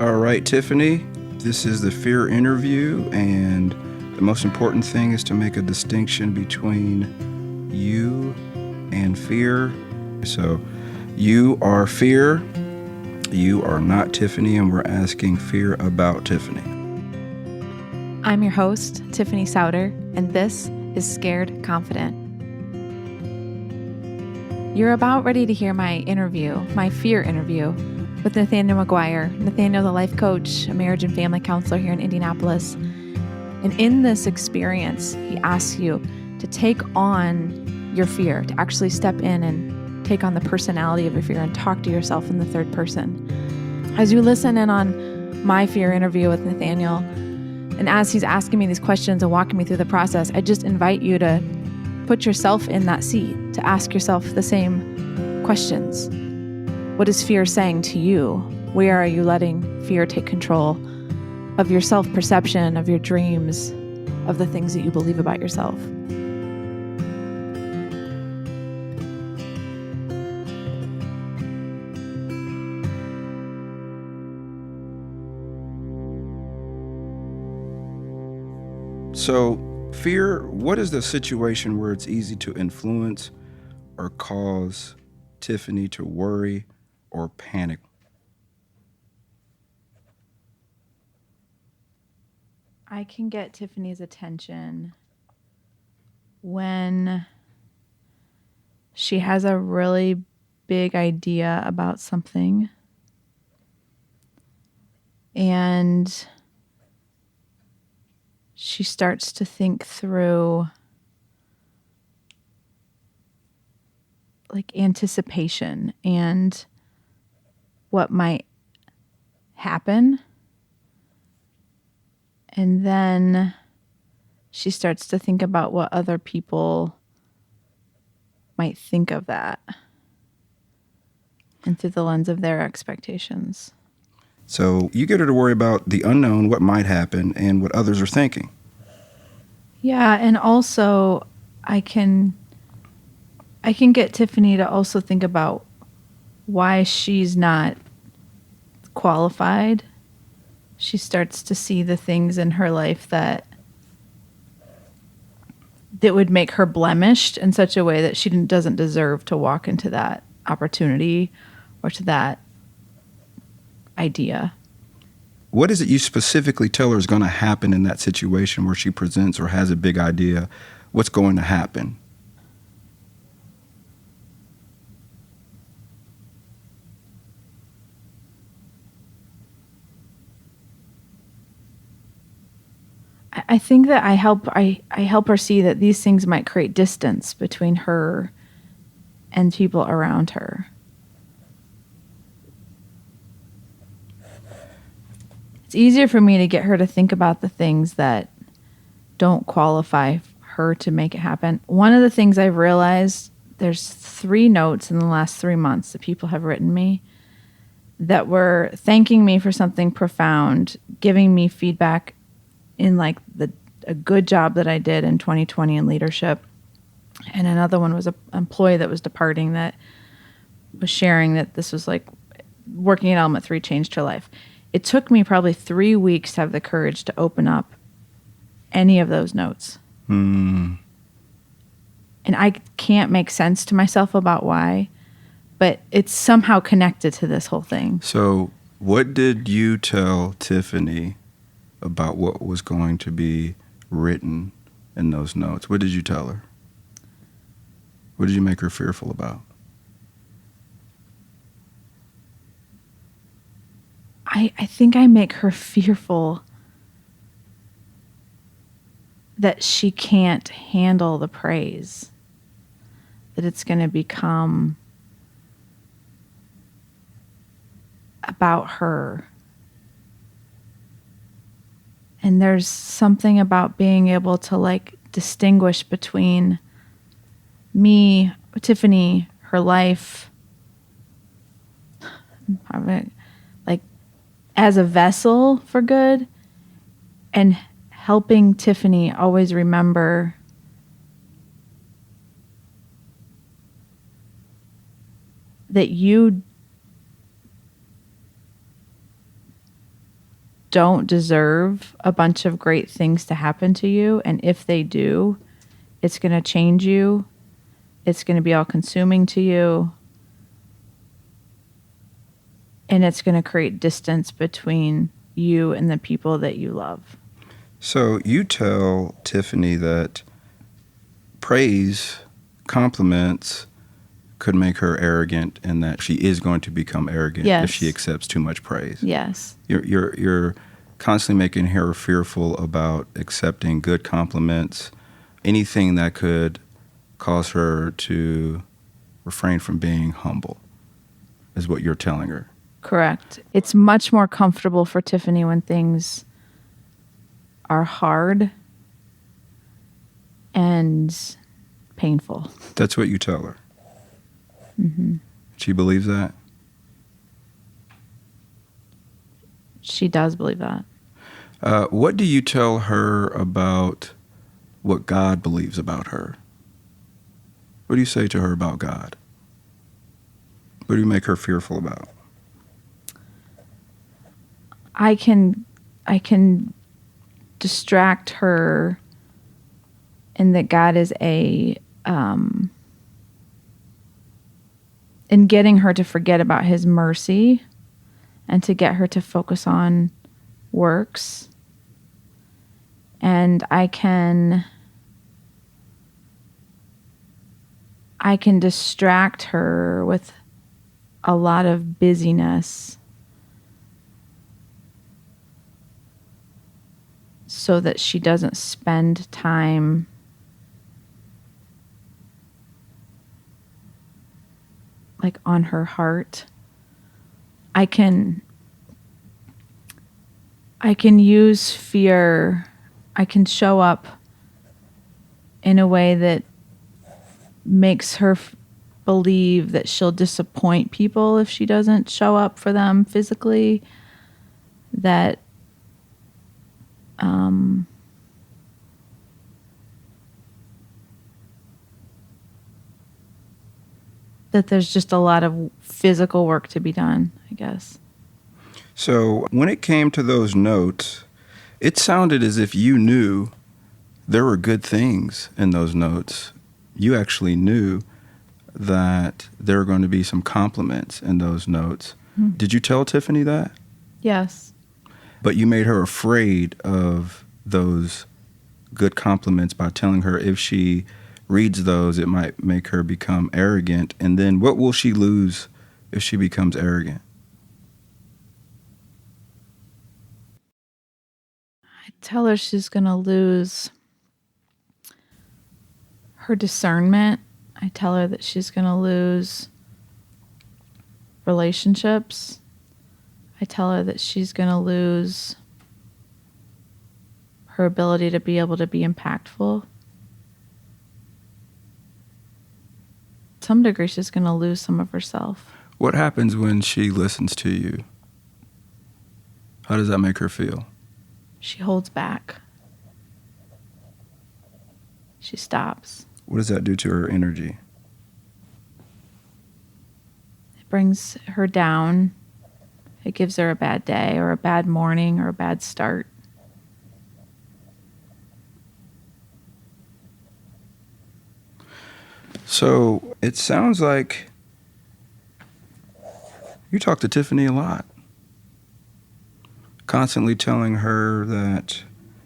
All right, Tiffany, this is the fear interview, and the most important thing is to make a distinction between you and fear. So, you are fear, you are not Tiffany, and we're asking fear about Tiffany. I'm your host, Tiffany Souter, and this is Scared Confident. You're about ready to hear my interview, my fear interview, with Nathaniel Mcguire. Nathaniel, the life coach, a marriage and family counselor here in Indianapolis. And in this experience, he asks you to take on your fear, to actually step in and take on the personality of your fear and talk to yourself in the third person. As you listen in on my fear interview with Nathaniel, and as he's asking me these questions and walking me through the process, I just invite you to put yourself in that seat, to ask yourself the same questions. What is fear saying to you? Where are you letting fear take control of your self-perception, of your dreams, of the things that you believe about yourself? So, fear, what is the situation where it's easy to influence or cause Tiffany to worry or panic? I can get Tiffany's attention when she has a really big idea about something and she starts to think through like anticipation and what might happen. And then she starts to think about what other people might think of that and through the lens of their expectations. So, you get her to worry about the unknown, what might happen, and what others are thinking. Yeah, and also I can get Tiffany to also think about why she's not qualified. She starts to see the things in her life that would make her blemished in such a way that she doesn't deserve to walk into that opportunity or to that idea. What is it you specifically tell her is going to happen in that situation where she presents or has a big idea? What's going to happen? I think that I help her see that these things might create distance between her and people around her. It's easier for me to get her to think about the things that don't qualify her to make it happen. One of the things I've realized, there's 3 notes in the last 3 months that people have written me that were thanking me for something profound, giving me feedback in like a good job that I did in 2020 in leadership. And another one was an employee that was departing that was sharing that this was like working at Element 3 changed her life. It took me probably 3 weeks to have the courage to open up any of those notes. And I can't make sense to myself about why, but it's somehow connected to this whole thing. So, what did you tell Tiffany about what was going to be written in those notes? What did you tell her? What did you make her fearful about? I think I make her fearful that she can't handle the praise, that it's going to become about her. And there's something about being able to like distinguish between me, Tiffany, her life, like as a vessel for good, and helping Tiffany always remember that you don't deserve a bunch of great things to happen to you. And if they do, it's going to change you. It's going to be all consuming to you. And it's going to create distance between you and the people that you love. So you tell Tiffany that praise, compliments could make her arrogant, and that she is going to become arrogant if she accepts too much praise. Yes. You're constantly making her fearful about accepting good compliments, anything that could cause her to refrain from being humble, is what you're telling her. Correct. It's much more comfortable for Tiffany when things are hard and painful. That's what you tell her. Mm-hmm. She believes that? She does believe that. What do you tell her about what God believes about her? What do you say to her about God? What do you make her fearful about? I can distract her in that God is in getting her to forget about his mercy and to get her to focus on works. And I can distract her with a lot of busyness so that she doesn't spend time like on her heart. I can use fear. I can show up in a way that makes her believe that she'll disappoint people if she doesn't show up for them physically. That that there's just a lot of physical work to be done, I guess. So when it came to those notes, it sounded as if you knew there were good things in those notes. You actually knew that there were going to be some compliments in those notes. Mm-hmm. Did you tell Tiffany that? Yes. But you made her afraid of those good compliments by telling her if she reads those, it might make her become arrogant. And then what will she lose if she becomes arrogant? I tell her she's going to lose her discernment. I tell her that she's going to lose relationships. I tell her that she's going to lose her ability to be able to be impactful. To some degree, she's going to lose some of herself. What happens when she listens to you? How does that make her feel? She holds back. She stops. What does that do to her energy? It brings her down. It gives her a bad day or a bad morning or a bad start. So it sounds like you talk to Tiffany a lot, constantly telling her that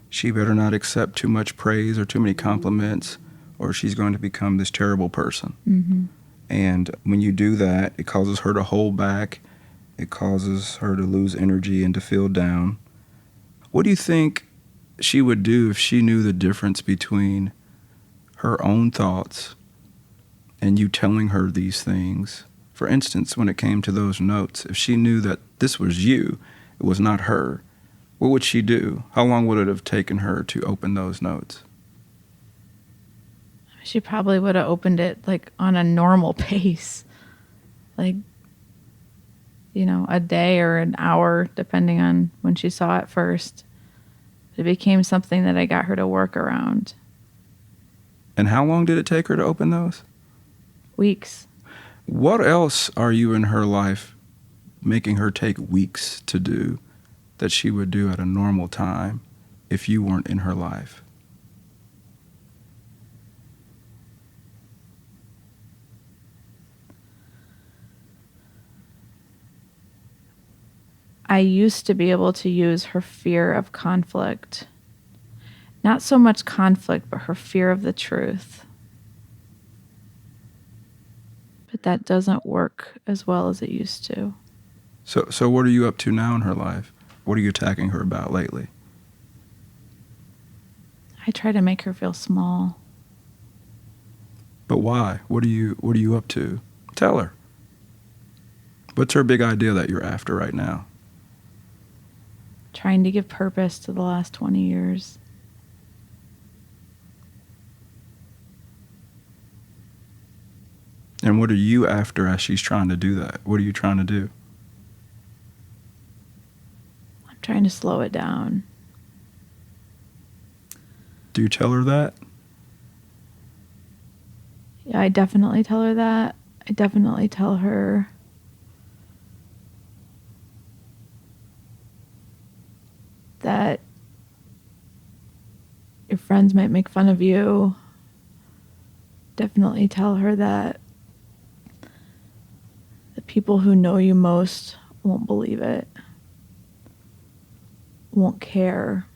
she better not accept too much praise or too many compliments, or she's going to become this terrible person. Mm-hmm. And when you do that, it causes her to hold back. It causes her to lose energy and to feel down. What do you think she would do if she knew the difference between her own thoughts and you telling her these things? For instance, when it came to those notes, if she knew that this was you, it was not her, what would she do? How long would it have taken her to open those notes? She probably would have opened it like on a normal pace, like, a day or an hour, depending on when she saw it first. It became something that I got her to work around. And how long did it take her to open those? Weeks. What else are you in her life making her take weeks to do that she would do at a normal time if you weren't in her life? I used to be able to use her fear of conflict. Not so much conflict, but her fear of the truth. But that doesn't work as well as it used to. So what are you up to now in her life? What are you attacking her about lately? I try to make her feel small. But why? What are you up to? Tell her. What's her big idea that you're after right now? Trying to give purpose to the last 20 years. And what are you after as she's trying to do that? What are you trying to do? I'm trying to slow it down. Do you tell her that? Yeah, I definitely tell her that. I definitely tell her that your friends might make fun of you. Definitely tell her that the people who know you most won't believe it, won't care,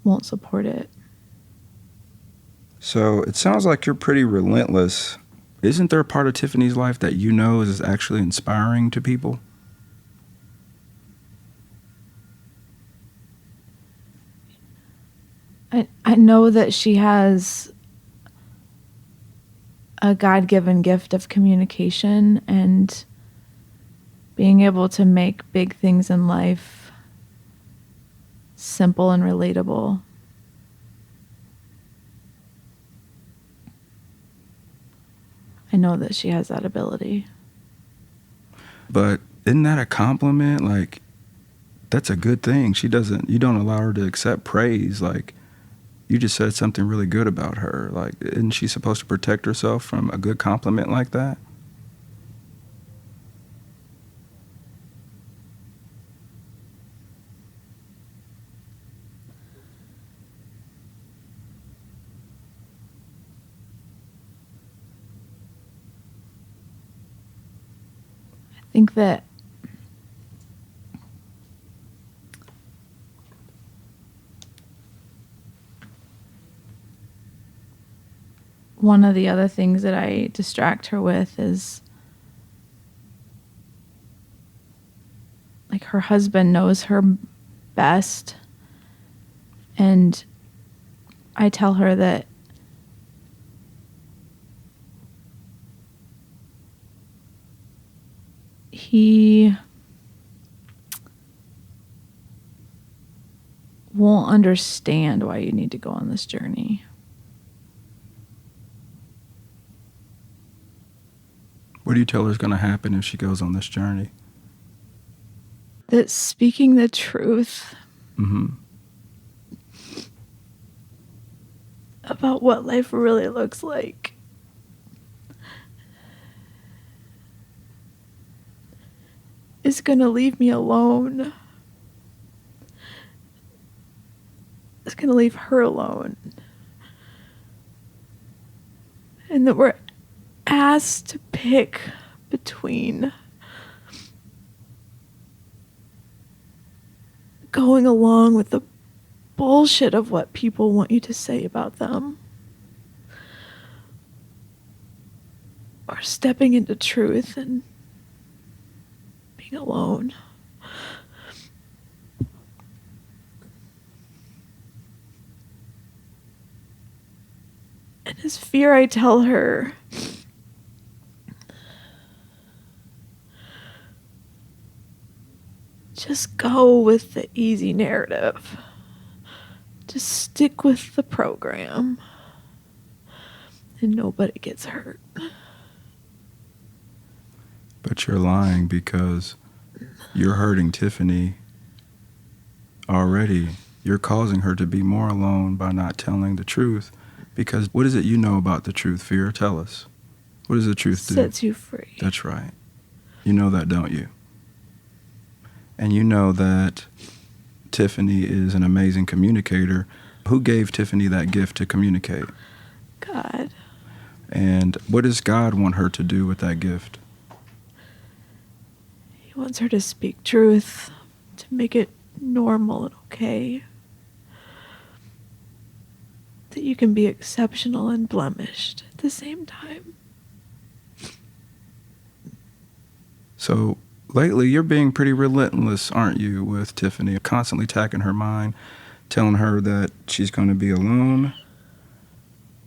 won't support it. So it sounds like you're pretty relentless. Isn't there a part of Tiffany's life that you know is actually inspiring to people? I know that she has a God-given gift of communication and being able to make big things in life simple and relatable. I know that she has that ability. But isn't that a compliment? Like, that's a good thing. You don't allow her to accept praise. Like, you just said something really good about her. Like, isn't she supposed to protect herself from a good compliment like that? I think that one of the other things that I distract her with is like her husband knows her best, and I tell her that he won't understand why you need to go on this journey. What do you tell her is going to happen if she goes on this journey? That speaking the truth about what life really looks like is going to leave me alone. It's going to leave her alone. And that we're asked to pick between going along with the bullshit of what people want you to say about them, or stepping into truth and being alone. And his fear, I tell her, just go with the easy narrative. Just stick with the program. And nobody gets hurt. But you're lying because you're hurting Tiffany already. You're causing her to be more alone by not telling the truth. Because what is it you know about the truth, Fear? Tell us. What does the truth do? Sets you free. That's right. You know that, don't you? And you know that Tiffany is an amazing communicator. Who gave Tiffany that gift to communicate? God. And what does God want her to do with that gift? He wants her to speak truth, to make it normal and okay. That you can be exceptional and blemished at the same time. So lately, you're being pretty relentless, aren't you, with Tiffany? Constantly attacking her mind, telling her that she's going to be alone.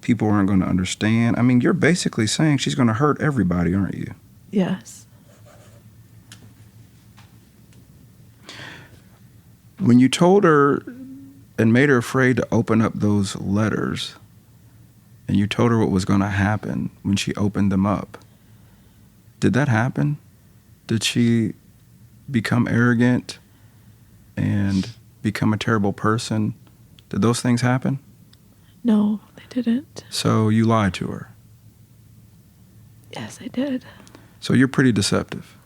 People aren't going to understand. I mean, you're basically saying she's going to hurt everybody, aren't you? Yes. When you told her and made her afraid to open up those letters, and you told her what was going to happen when she opened them up, did that happen? Did she become arrogant and become a terrible person? Did those things happen? No, they didn't. So you lied to her. Yes, I did. So you're pretty deceptive.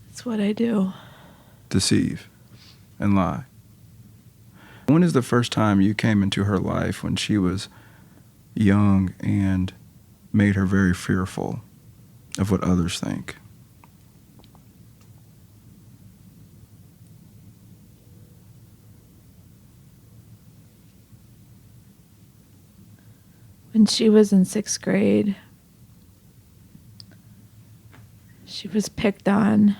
That's what I do. Deceive and lie. When is the first time you came into her life when she was young and made her very fearful of what others think? When she was in 6th grade, she was picked on.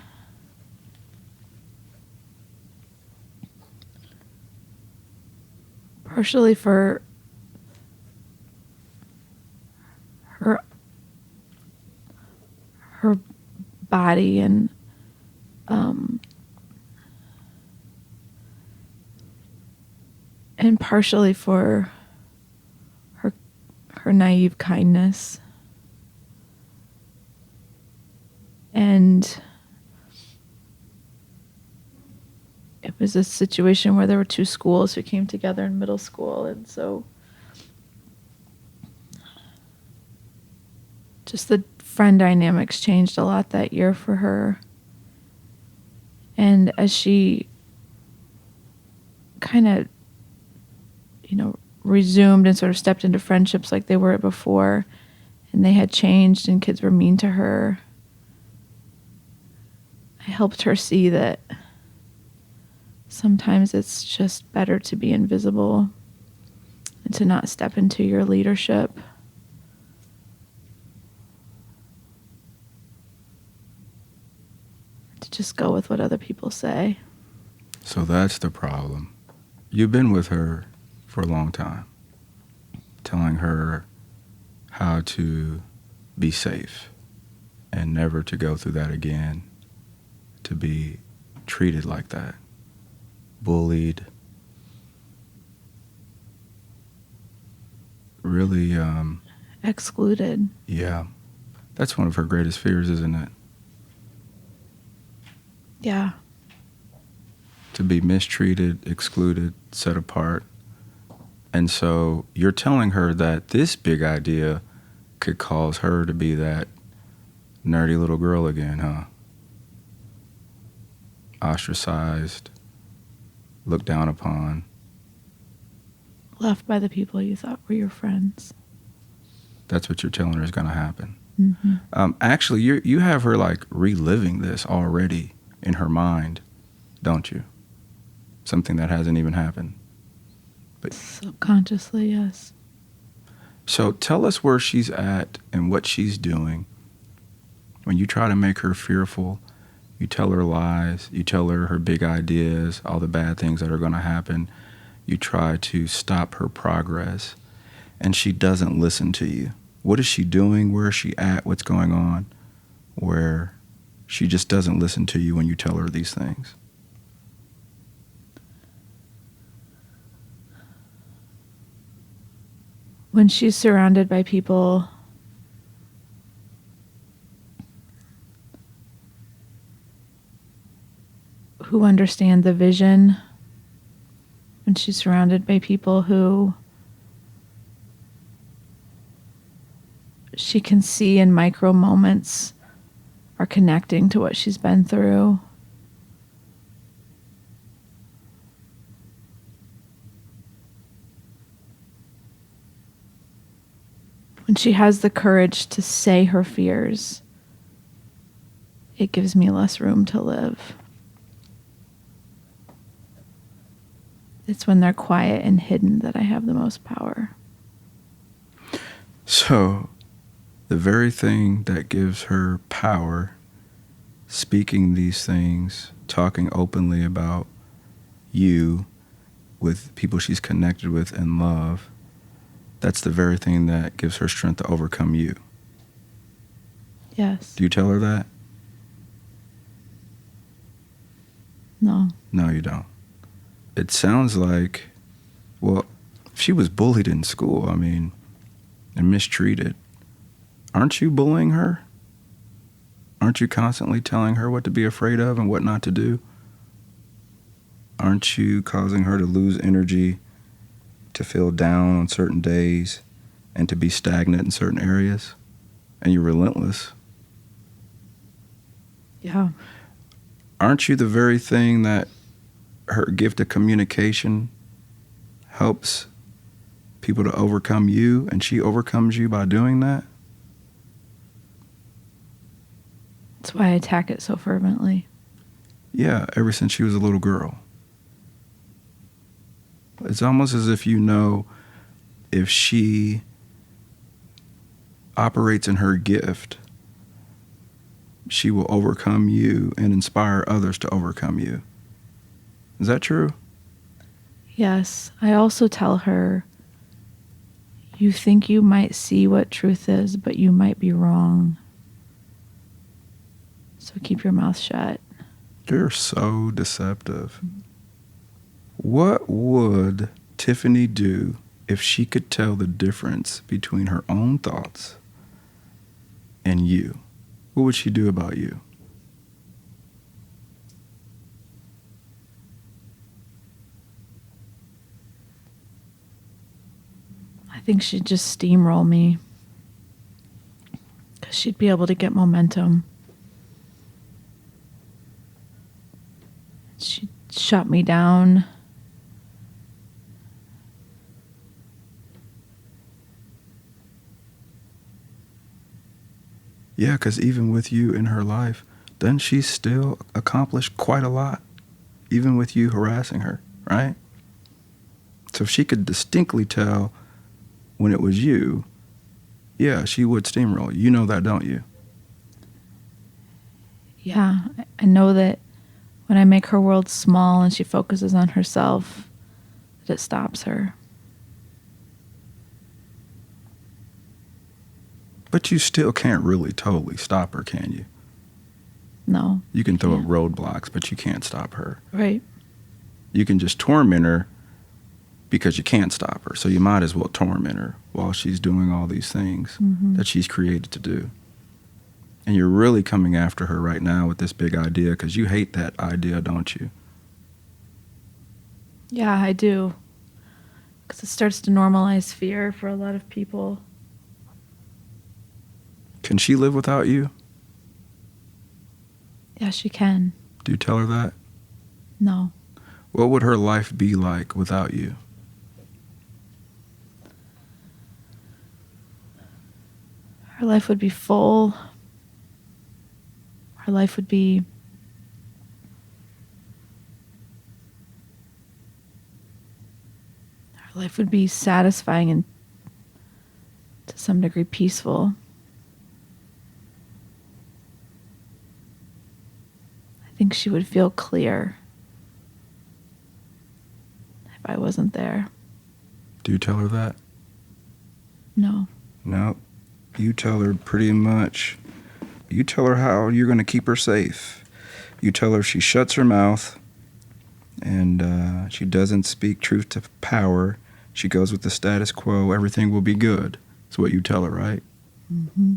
Partially for her body and partially for her naive kindness. And it was a situation where there were two schools who came together in middle school, and so just the friend dynamics changed a lot that year for her. And as she kind of, resumed and sort of stepped into friendships like they were before, and they had changed and kids were mean to her, I helped her see that sometimes it's just better to be invisible and to not step into your leadership. To just go with what other people say. So that's the problem. You've been with her for a long time, telling her how to be safe and never to go through that again, to be treated like that, bullied, really, excluded. Yeah. That's one of her greatest fears, isn't it? Yeah. To be mistreated, excluded, set apart. And so you're telling her that this big idea could cause her to be that nerdy little girl again, huh? Ostracized, looked down upon. Left by the people you thought were your friends. That's what you're telling her is going to happen. Mm-hmm. Actually, you have her like reliving this already in her mind, don't you? Something that hasn't even happened. But subconsciously, yes. So tell us where she's at and what she's doing. When you try to make her fearful, you tell her lies, you tell her big ideas, all the bad things that are going to happen. You try to stop her progress, and she doesn't listen to you. What is she doing? Where is she at? What's going on? Where she just doesn't listen to you when you tell her these things. When she's surrounded by people who understand the vision, when she's surrounded by people who she can see in micro moments are connecting to what she's been through, When she has the courage to say her fears, it gives me less room to live. It's when they're quiet and hidden that I have the most power. So, the very thing that gives her power, speaking these things, talking openly about you with people she's connected with and love, that's the very thing that gives her strength to overcome you. Yes. Do you tell her that? No. No, you don't. It sounds like, well, if she was bullied in school, and mistreated, aren't you bullying her? Aren't you constantly telling her what to be afraid of and what not to do? Aren't you causing her to lose energy, to feel down on certain days, and to be stagnant in certain areas? And you're relentless. Yeah. Aren't you the very thing that her gift of communication helps people to overcome you, and she overcomes you by doing that? That's why I attack it so fervently. Yeah, ever since she was a little girl. It's almost as if you know if she operates in her gift, she will overcome you and inspire others to overcome you. Is that true? Yes. I also tell her, you think you might see what truth is, but you might be wrong. So keep your mouth shut. You're so deceptive. What would Tiffany do if she could tell the difference between her own thoughts and you? What would she do about you? I think she'd just steamroll me. Because she'd be able to get momentum. She'd shut me down. Yeah, because even with you in her life, doesn't she still accomplish quite a lot? Even with you harassing her, right? So if she could distinctly tell when it was you, yeah, she would steamroll. You know that, don't you? Yeah, I know that when I make her world small and she focuses on herself, that it stops her. But you still can't really totally stop her, can you? No. You can throw up roadblocks, but you can't stop her. Right. You can just torment her because you can't stop her. So you might as well torment her while she's doing all these things that she's created to do. And you're really coming after her right now with this big idea because you hate that idea, don't you? Yeah, I do. Because it starts to normalize fear for a lot of people. Can she live without you? Yeah, she can. Do you tell her that? No. What would her life be like without you? Her life would be full. Her life would be satisfying and to some degree peaceful. I think she would feel clear if I wasn't there. Do you tell her that? No. No. You tell her pretty much. You tell her how you're going to keep her safe. You tell her if she shuts her mouth and she doesn't speak truth to power, she goes with the status quo, everything will be good. That's what you tell her, right? Mm-hmm.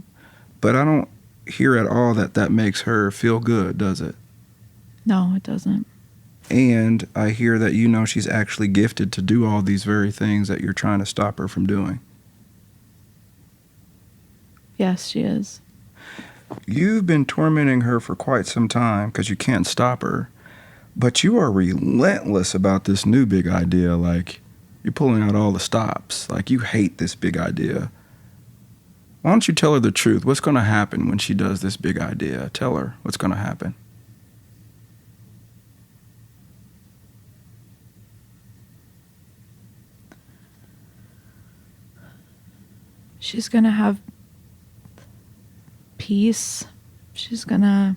But I don't hear at all that makes her feel good, does it? No, it doesn't. And I hear that you know she's actually gifted to do all these very things that you're trying to stop her from doing. Yes, she is. You've been tormenting her for quite some time because you can't stop her, but you are relentless about this new big idea. Like, you're pulling out all the stops. Like, you hate this big idea. Why don't you tell her the truth? What's going to happen when she does this big idea? Tell her what's going to happen. She's going to have peace. She's going to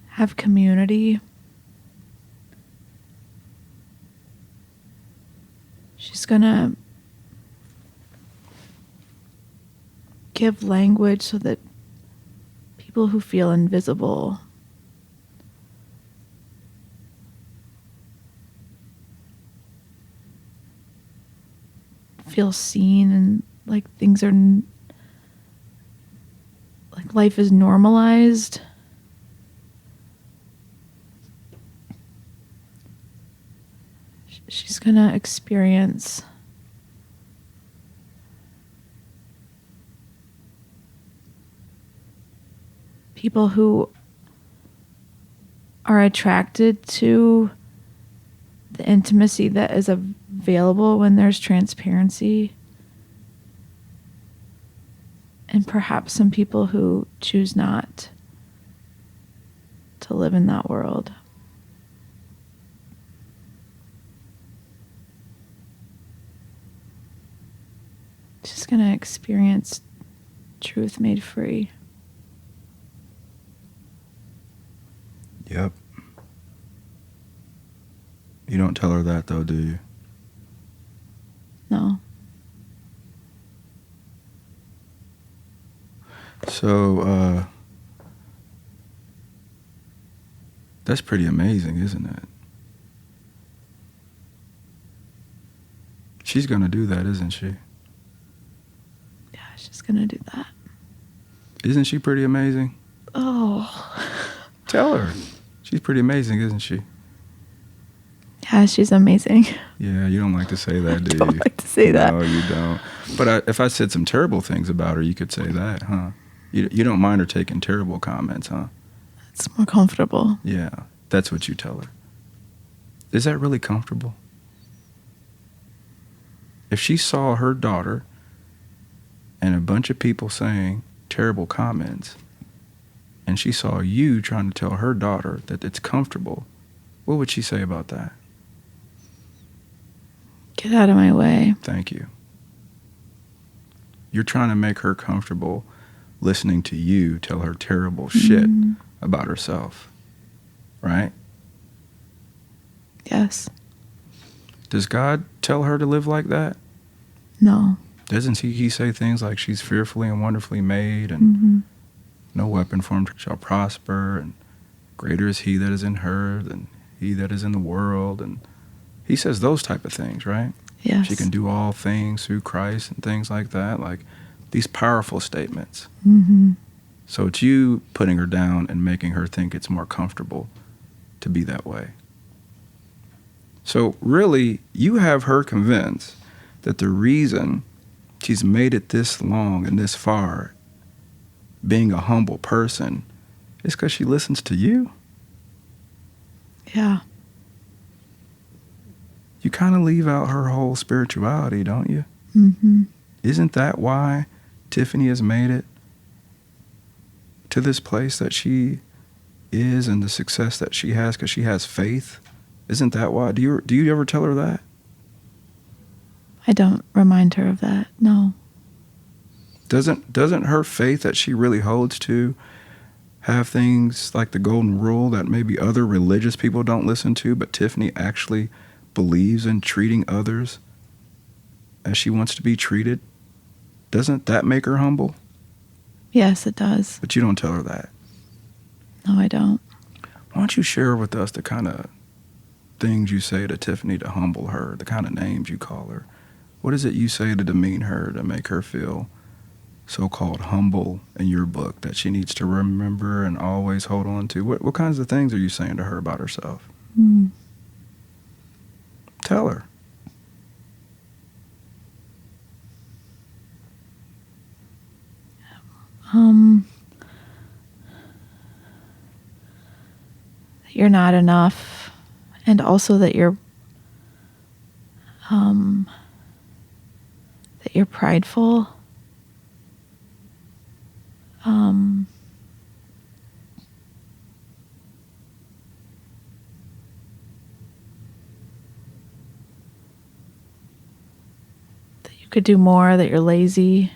have community. She's going to give language so that people who feel invisible feel seen, and like things are like life is normalized. She's gonna experience people who are attracted to the intimacy that is available when there's transparency, and perhaps some people who choose not to live in that world. Just gonna experience truth made free. Yep. You don't tell her that, though, do you? No. So, that's pretty amazing, isn't it? She's going to do that, isn't she? Yeah, she's gonna do that. Isn't she pretty amazing? Oh. Tell her. She's pretty amazing, isn't she? Yeah, she's amazing. Yeah, you don't like to say that, do I don't you? like to say that. No, you don't. But if I said some terrible things about her, you could say that, huh? You don't mind her taking terrible comments, huh? It's more comfortable. Yeah, that's what you tell her. Is that really comfortable? If she saw her daughter and a bunch of people saying terrible comments, and she saw you trying to tell her daughter that it's comfortable, what would she say about that? Get out of my way. Thank you. You're trying to make her comfortable listening to you tell her terrible shit about herself, right? Yes. Does God tell her to live like that? No. Doesn't he say things like she's fearfully and wonderfully made, and no weapon formed shall prosper, and greater is he that is in her than he that is in the world, and he says those type of things, right? Yes. She can do all things through Christ and things like that, like these powerful statements. So it's you putting her down and making her think it's more comfortable to be that way. So really, you have her convinced that the reason she's made it this long and this far, being a humble person, is because she listens to you. Yeah. You kind of leave out her whole spirituality, don't you? Isn't that why Tiffany has made it to this place that she is and the success that she has, because she has faith? Isn't that why? Do you ever tell her that? I don't remind her of that. No. Doesn't her faith that she really holds to have things like the golden rule that maybe other religious people don't listen to, but Tiffany actually believes in treating others as she wants to be treated? Doesn't that make her humble? Yes, it does. But you don't tell her that. No, I don't. Why don't you share with us the kind of things you say to Tiffany to humble her, the kind of names you call her? What is it you say to demean her to make her feel so-called humble in your book that she needs to remember and always hold on to? What kinds of things are you saying to her about herself? Tell her. You're not enough, and also that you're that you're prideful. That you could do more, that you're lazy.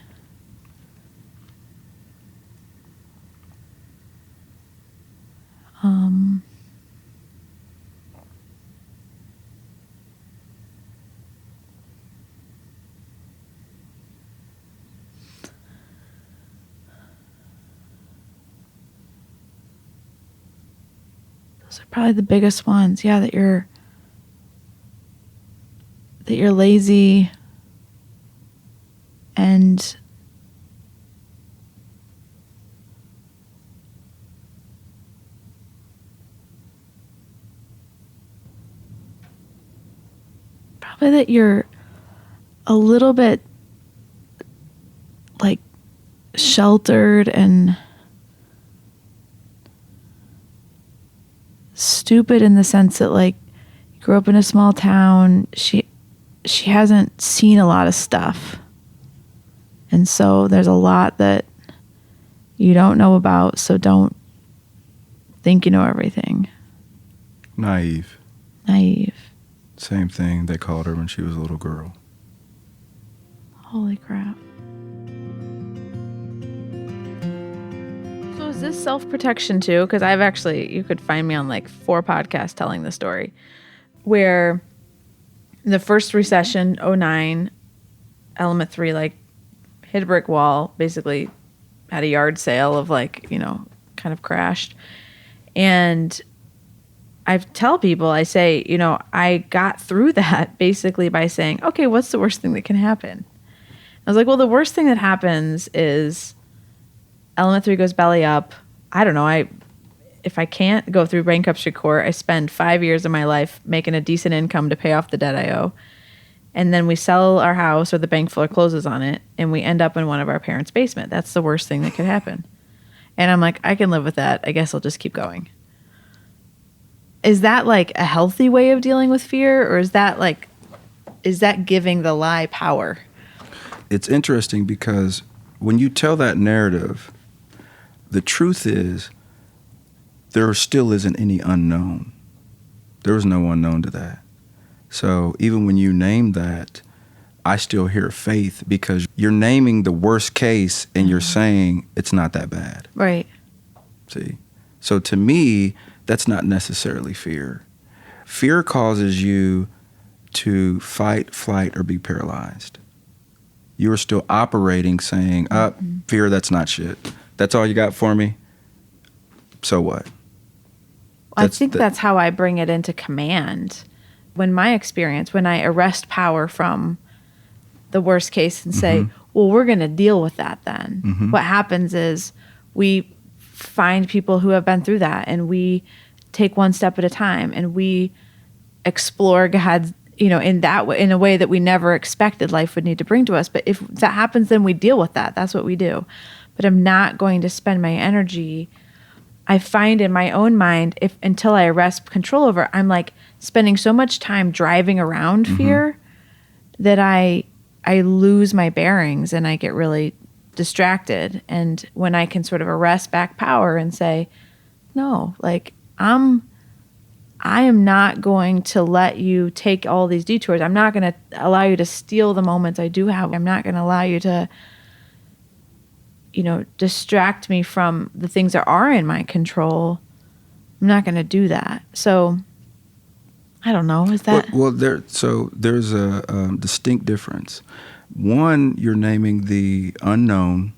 Those are probably the biggest ones. Yeah, that you're lazy and probably that you're a little bit like sheltered and stupid in the sense that like you grew up in a small town. She hasn't seen a lot of stuff. And so there's a lot that you don't know about, so don't think you know everything. Naive. Same thing they called her when she was a little girl. Holy crap. So is this self-protection too? Because you could find me on like 4 podcasts telling the story. Where the first recession, 2009, element 3, like hit a brick wall, basically had a yard sale of like, kind of crashed. And I tell people, I say, I got through that basically by saying, okay, what's the worst thing that can happen? I was like, well, the worst thing that happens is element 3 goes belly up. I don't know. If I can't go through bankruptcy court, I spend 5 years of my life making a decent income to pay off the debt I owe. And then we sell our house or the bank forecloses on it and we end up in one of our parents' basement. That's the worst thing that could happen. And I'm like, I can live with that. I guess I'll just keep going. Is that like a healthy way of dealing with fear, or is that giving the lie power? It's interesting because when you tell that narrative, the truth is there still isn't any unknown. There was no unknown to that. So even when you name that, I still hear faith because you're naming the worst case and you're saying it's not that bad. Right. See? So to me, that's not necessarily fear. Fear causes you to fight, flight, or be paralyzed. You are still operating saying, fear, that's not shit. That's all you got for me? So what? I think that's how I bring it into command. When my experience, when I arrest power from the worst case and say, well, we're going to deal with that then. What happens is we find people who have been through that and we take one step at a time and we explore God's, in that way, in a way that we never expected life would need to bring to us. But if that happens, then we deal with that. That's what we do. But I'm not going to spend my energy. I find in my own mind, until I arrest control over, I'm like spending so much time driving around fear that I lose my bearings and I get really distracted. And when I can sort of arrest back power and say, no, like I am not going to let you take all these detours. I'm not going to allow you to steal the moments I do have. I'm not going to allow you to, distract me from the things that are in my control. I'm not going to do that. So I don't know. Is that? Well, there's a distinct difference. One, you're naming the unknown,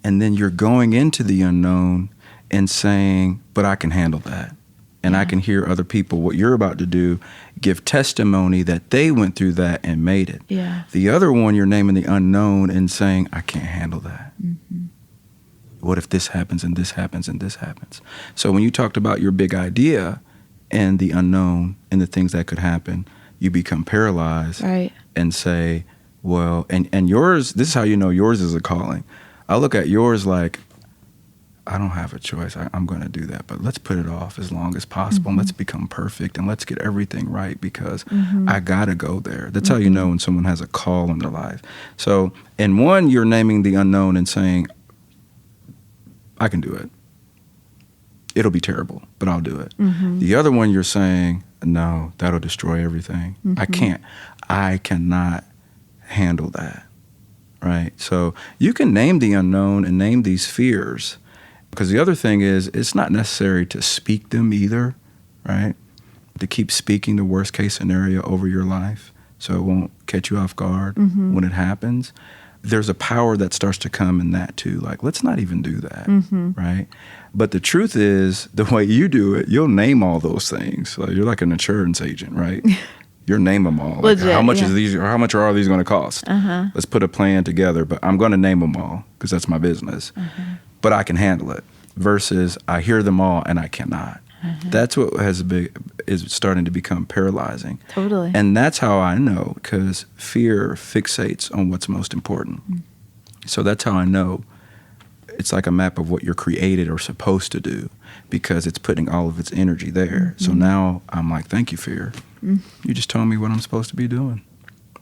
and then you're going into the unknown and saying, but I can handle that. And I can hear other people, what you're about to do, give testimony that they went through that and made it. Yeah. The other one, you're naming the unknown and saying, I can't handle that. What if this happens and this happens and this happens? So when you talked about your big idea and the unknown and the things that could happen, you become paralyzed and say, well, and yours, this is how you know yours is a calling. I look at yours like, I don't have a choice. I'm going to do that. But let's put it off as long as possible. And let's become perfect and let's get everything right because I got to go there. That's how you know when someone has a call in their life. So in one, you're naming the unknown and saying, I can do it. It'll be terrible, but I'll do it. The other one, you're saying, no, that'll destroy everything. I cannot handle that, right? So you can name the unknown and name these fears, because the other thing is it's not necessary to speak them either, right? To keep speaking the worst case scenario over your life so it won't catch you off guard when it happens. There's a power that starts to come in that too. Like, let's not even do that, right? But the truth is, the way you do it, you'll name all those things. Like, you're like an insurance agent, right? You'll name them all. Like, Legit, how much yeah. is these? Or how much are all these going to cost? Let's put a plan together. But I'm going to name them all because that's my business. But I can handle it. Versus, I hear them all and I cannot. That's what is starting to become paralyzing. Totally. And that's how I know, because fear fixates on what's most important. So that's how I know it's like a map of what you're created or supposed to do, because it's putting all of its energy there. So now I'm like, thank you, fear. You just told me what I'm supposed to be doing.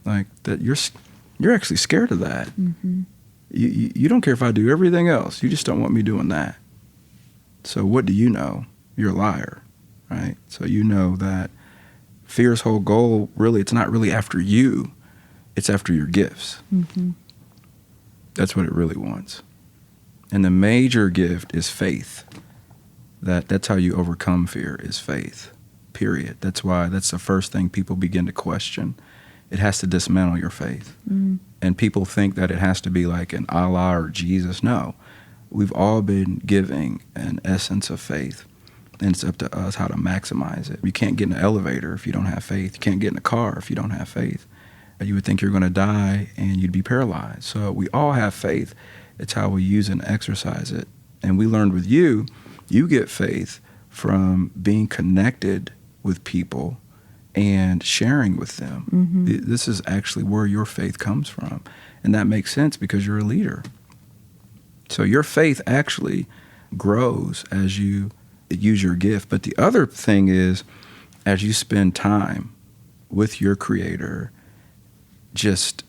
Like, that you're actually scared of that. You don't care if I do everything else. You just don't want me doing that. So what do you know? You're a liar, right? So you know that fear's whole goal, really, it's not really after you. It's after your gifts. That's what it really wants. And the major gift is faith. That's how you overcome fear, is faith, period. That's the first thing people begin to question. It has to dismantle your faith. And people think that it has to be like an Allah or Jesus. No. We've all been giving an essence of faith. And it's up to us how to maximize it. You can't get in an elevator if you don't have faith. You can't get in a car if you don't have faith. You would think you're going to die and you'd be paralyzed. So we all have faith. It's how we use and exercise it. And we learned with you get faith from being connected with people and sharing with them. This is actually where your faith comes from. And that makes sense because you're a leader. So your faith actually grows as you use your gift. But the other thing is, as you spend time with your Creator, just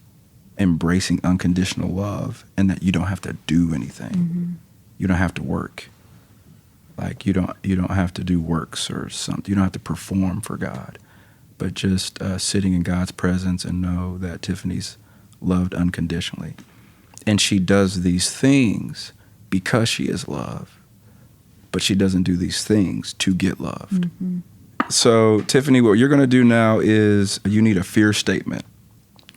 embracing unconditional love, and that you don't have to do anything. You don't have to work. Like, you don't have to do works or something. You don't have to perform for God, but just sitting in God's presence and know that Tiffany's loved unconditionally. And she does these things because she is loved. But she doesn't do these things to get loved. So, Tiffany, what you're going to do now is you need a fear statement.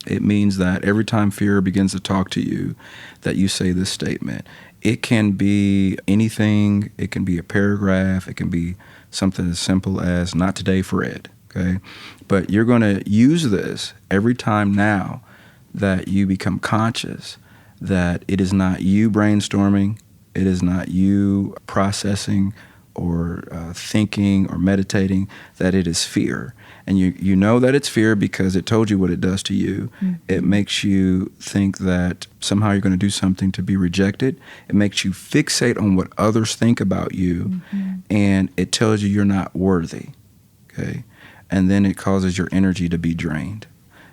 It means that every time fear begins to talk to you, that you say this statement. It can be anything. It can be a paragraph. It can be something as simple as, not today, Fred. Okay? But you're going to use this every time now that you become conscious that it is not you brainstorming. It is not you processing or thinking or meditating, that it is fear. And you know that it's fear because it told you what it does to you. It makes you think that somehow you're going to do something to be rejected. It makes you fixate on what others think about you. And it tells you you're not worthy. Okay? And then it causes your energy to be drained.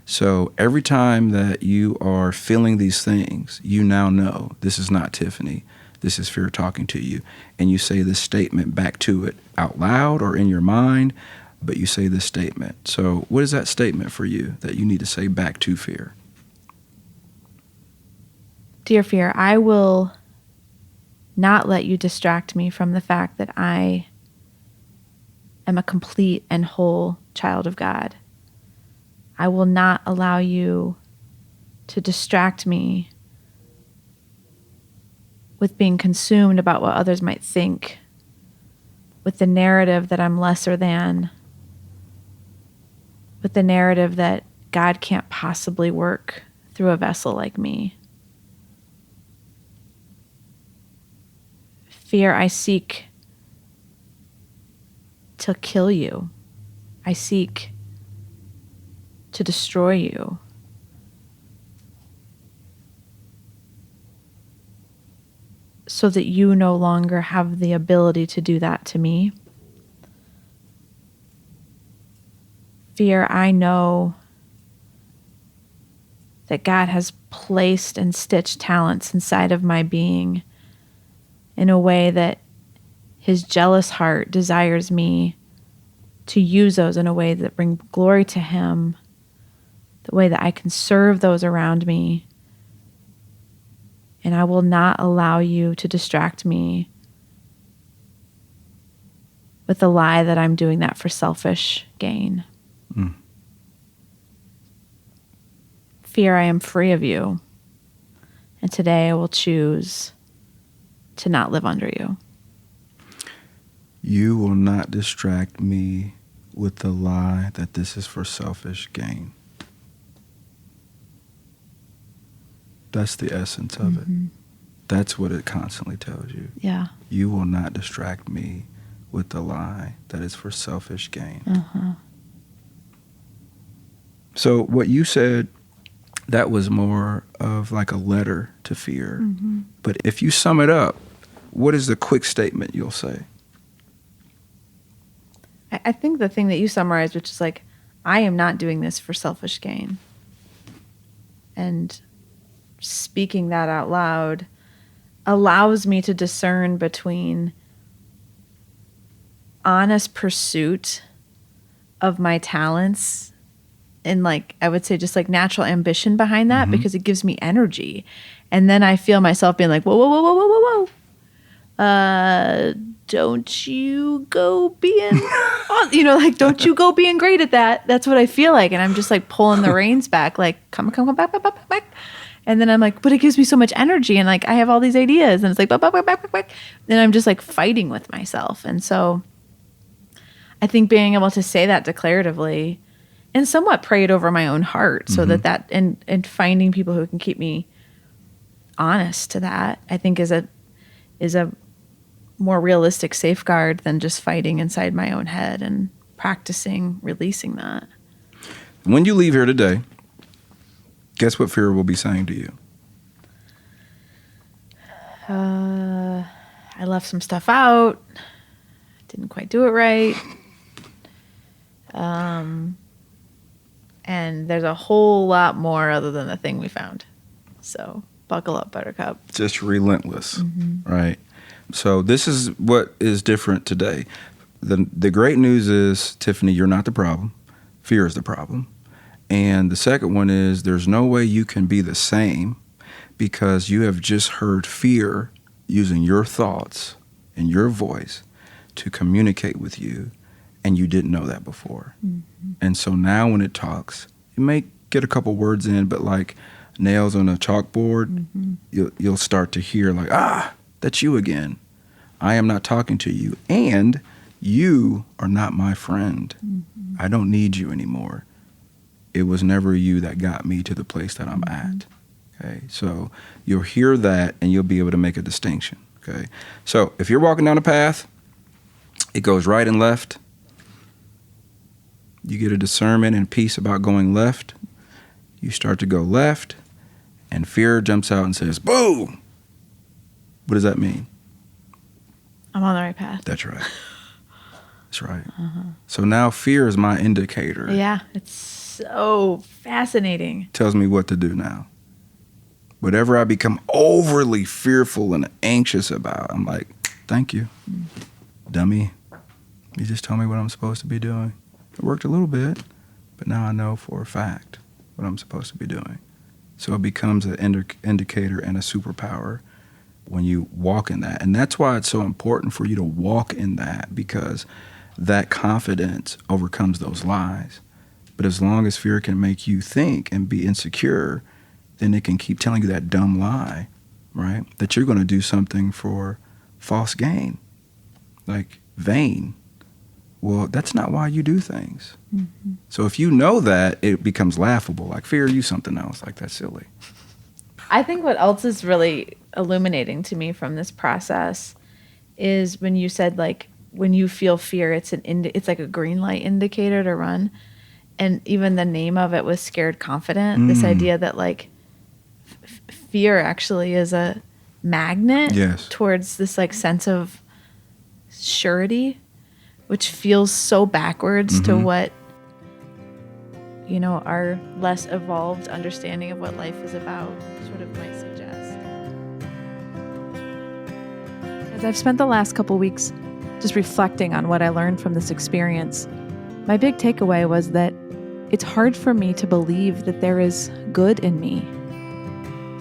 So every time that you are feeling these things, you now know this is not Tiffany. This is fear talking to you. And you say this statement back to it out loud or in your mind, but you say this statement. So what is that statement for you that you need to say back to fear? Dear fear, I will not let you distract me from the fact that I am a complete and whole child of God. I will not allow you to distract me with being consumed about what others might think, with the narrative that I'm lesser than, with the narrative that God can't possibly work through a vessel like me. Fear, I seek to kill you. I seek to destroy you. so that you no longer have the ability to do that to me. Fear, I know that God has placed and stitched talents inside of my being in a way that his jealous heart desires me to use those in a way that bring glory to him, the way that I can serve those around me. And I will not allow you to distract me with the lie that I'm doing that for selfish gain. Mm. Fear, I am free of you. And today I will choose to not live under you. You will not distract me with the lie that this is for selfish gain. That's the essence of it. That's what it constantly tells you. Yeah. You will not distract me with the lie that is for selfish gain. Uh-huh. So what you said, that was more of like a letter to fear. Mm-hmm. But if you sum it up, what is the quick statement you'll say? I think the thing that you summarized, which is like, I am not doing this for selfish gain. And speaking that out loud allows me to discern between honest pursuit of my talents and, like, I would say just like natural ambition behind that, because it gives me energy. And then I feel myself being like, whoa, whoa, whoa, whoa, whoa, whoa, whoa. Don't you go being, like, don't you go being great at that. That's what I feel like. And I'm just like pulling the reins back, like, come back. And then I'm like, but it gives me so much energy. And like, I have all these ideas and it's like, back. And I'm just like fighting with myself. And so I think being able to say that declaratively and somewhat pray it over my own heart so that and finding people who can keep me honest to that, I think is a more realistic safeguard than just fighting inside my own head and practicing releasing that. When you leave here today, guess what fear will be saying to you? I left some stuff out. Didn't quite do it right. And there's a whole lot more other than the thing we found. So buckle up, Buttercup. Just relentless, right? So this is what is different today. The great news is, Tiffany, you're not the problem. Fear is the problem. And the second one is there's no way you can be the same because you have just heard fear using your thoughts and your voice to communicate with you, and you didn't know that before. And so now when it talks, you may get a couple words in, but like nails on a chalkboard, you'll start to hear like, that's you again. I am not talking to you, and you are not my friend. I don't need you anymore. It was never you that got me to the place that I'm at. Okay, so you'll hear that and you'll be able to make a distinction. Okay, so if you're walking down a path, it goes right and left. You get a discernment and peace about going left. You start to go left, and fear jumps out and says, "Boo!" What does that mean? I'm on the right path. That's right. That's right. So now fear is my indicator. Yeah, it's so fascinating. Tells me what to do now. Whatever I become overly fearful and anxious about, I'm like, thank you, dummy. You just told me what I'm supposed to be doing. It worked a little bit, but now I know for a fact what I'm supposed to be doing. So it becomes an indicator and a superpower when you walk in that. And that's why it's so important for you to walk in that, because that confidence overcomes those lies. But as long as fear can make you think and be insecure, then it can keep telling you that dumb lie, right? That you're going to do something for false gain, like vain. Well, that's not why you do things. So if you know that, it becomes laughable. Like, fear, you something else. Like, that's silly. I think what else is really illuminating to me from this process is when you said, like, when you feel fear, it's like a green light indicator to run. And even the name of it was Scared Confident. This idea that, like, fear actually is a magnet Yes. towards this like sense of surety, which feels so backwards to what, you know, our less evolved understanding of what life is about sort of might suggest. As I've spent the last couple weeks just reflecting on what I learned from this experience, my big takeaway was that it's hard for me to believe that there is good in me.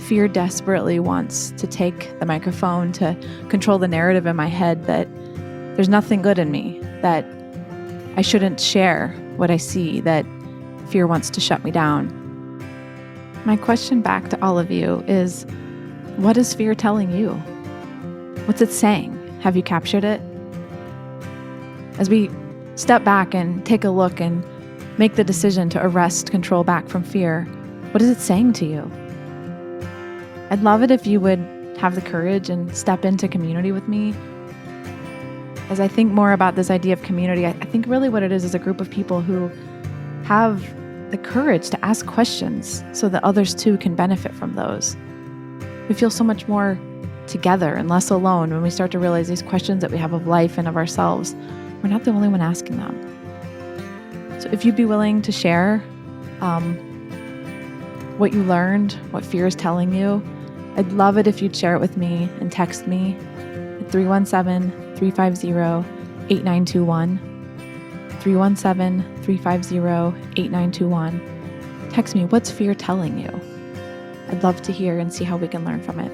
Fear desperately wants to take the microphone to control the narrative in my head that there's nothing good in me, that I shouldn't share what I see, that fear wants to shut me down. My question back to all of you is, what is fear telling you? What's it saying? Have you captured it? As we step back and take a look and make the decision to arrest control back from fear, what is it saying to you? I'd love it if you would have the courage and step into community with me. As I think more about this idea of community, I think really what it is a group of people who have the courage to ask questions so that others too can benefit from those. We feel so much more together and less alone when we start to realize these questions that we have of life and of ourselves, we're not the only one asking them. So if you'd be willing to share what you learned, what fear is telling you, I'd love it if you'd share it with me and text me at 317-350-8921. 317-350-8921. Text me, what's fear telling you? I'd love to hear and see how we can learn from it.